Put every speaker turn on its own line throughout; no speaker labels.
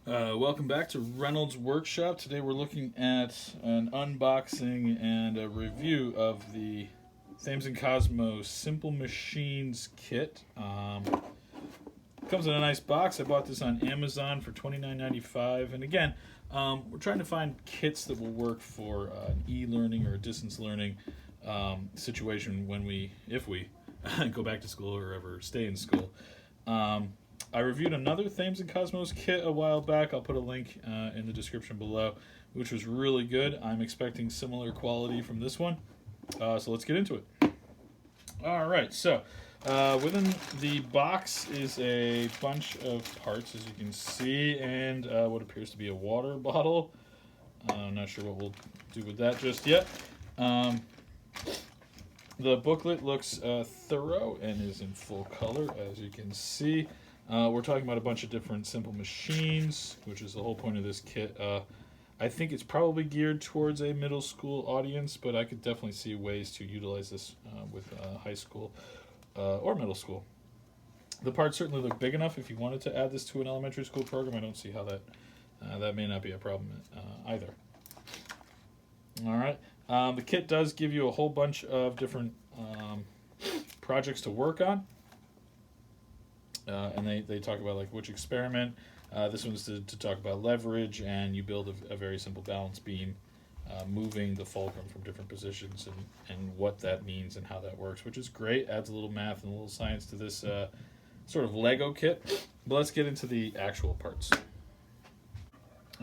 Welcome back to Reynolds Workshop. Today we're looking at an unboxing and a review of the Thames and Cosmos Simple Machines kit. Comes in a nice box. I bought this on Amazon for $29.95. And again, we're trying to find kits that will work for an e-learning or a distance learning situation if we go back to school or ever stay in school. I reviewed another Thames and Cosmos kit a while back. I'll put a link in the description below, which was really good. I'm expecting similar quality from this one. So let's get into it. All right, so within the box is a bunch of parts, as you can see, and what appears to be a water bottle. I'm not sure what we'll do with that just yet. The booklet looks thorough and is in full color, as you can see. We're talking about a bunch of different simple machines, which is the whole point of this kit. I think it's probably geared towards a middle school audience, but I could definitely see ways to utilize this with high school or middle school. The parts certainly look big enough if you wanted to add this to an elementary school program. I don't see how that may not be a problem either. All right. The kit does give you a whole bunch of different projects to work on. And they talk about like which experiment. This one's to talk about leverage, and you build a very simple balance beam, moving the fulcrum from different positions and what that means and how that works, which is great. Adds a little math and a little science to this sort of Lego kit. But let's get into the actual parts.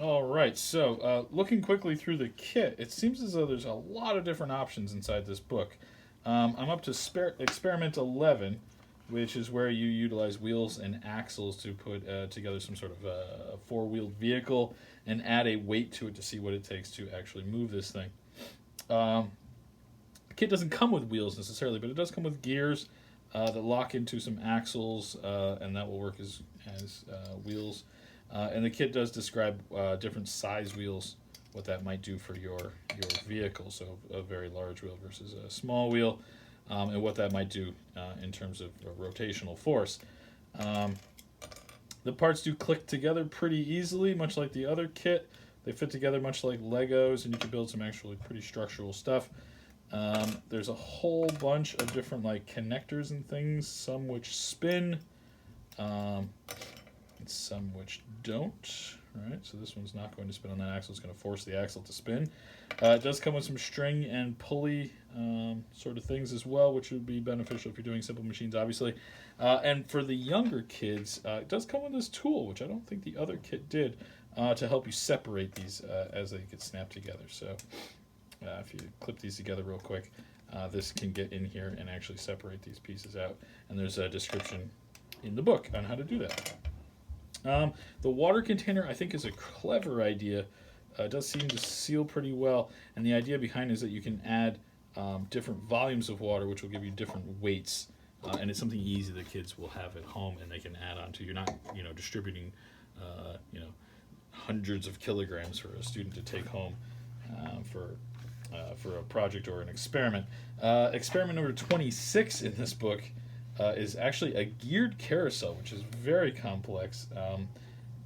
All right, so looking quickly through the kit, it seems as though there's a lot of different options inside this book. I'm up to experiment 11, which is where you utilize wheels and axles to put together some sort of a four-wheeled vehicle and add a weight to it to see what it takes to actually move this thing. The kit doesn't come with wheels necessarily, but it does come with gears that lock into some axles, and that will work as wheels. And the kit does describe different size wheels, what that might do for your vehicle, so a very large wheel versus a small wheel. And what that might do in terms of rotational force. The parts do click together pretty easily, much like the other kit. They fit together much like Legos, and you can build some actually pretty structural stuff. There's a whole bunch of different like connectors and things, some which spin, and some which don't. Right, so this one's not going to spin on that axle. It's going to force the axle to spin. It does come with some string and pulley sort of things as well, which would be beneficial if you're doing simple machines, obviously. And for the younger kids, it does come with this tool, which I don't think the other kit did, to help you separate these as they get snapped together. So if you clip these together real quick, this can get in here and actually separate these pieces out. And there's a description in the book on how to do that. The water container, I think, is a clever idea. It does seem to seal pretty well, and the idea behind it is that you can add different volumes of water, which will give you different weights, and it's something easy that kids will have at home and they can add on to. You're not, distributing, hundreds of kilograms for a student to take home for a project or an experiment. Experiment number 26 in this book is actually a geared carousel, which is very complex,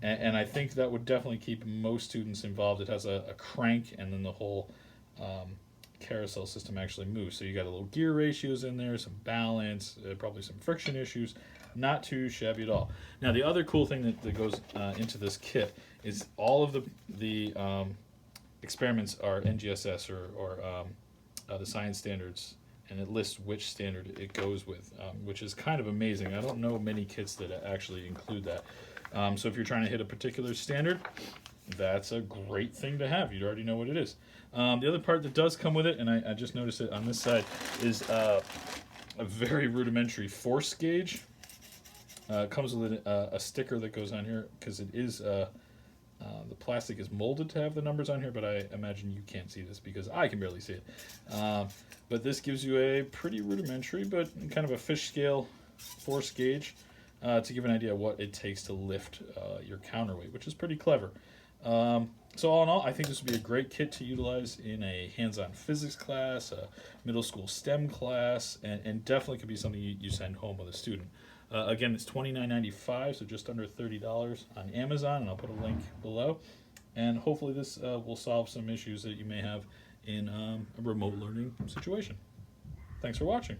and I think that would definitely keep most students involved. It has a crank, and then the whole carousel system actually moves. So you got a little gear ratios in there, some balance, probably some friction issues. Not too shabby at all. Now the other cool thing that goes into this kit is all of the experiments are NGSS or the science standards, and it lists which standard it goes with, which is kind of amazing. I don't know many kits that actually include that. So if you're trying to hit a particular standard, that's a great thing to have. You already know what it is. The other part that does come with it, and I just noticed it on this side, is a very rudimentary force gauge. It comes with a sticker that goes on here because it is the plastic is molded to have the numbers on here, but I imagine you can't see this because I can barely see it. But this gives you a pretty rudimentary but kind of a fish scale force gauge to give an idea of what it takes to lift your counterweight, which is pretty clever. So all in all, I think this would be a great kit to utilize in a hands-on physics class, a middle school STEM class, and definitely could be something you send home with a student. Again, it's $29.95, so just under $30 on Amazon, and I'll put a link below. And hopefully this will solve some issues that you may have in a remote learning situation. Thanks for watching.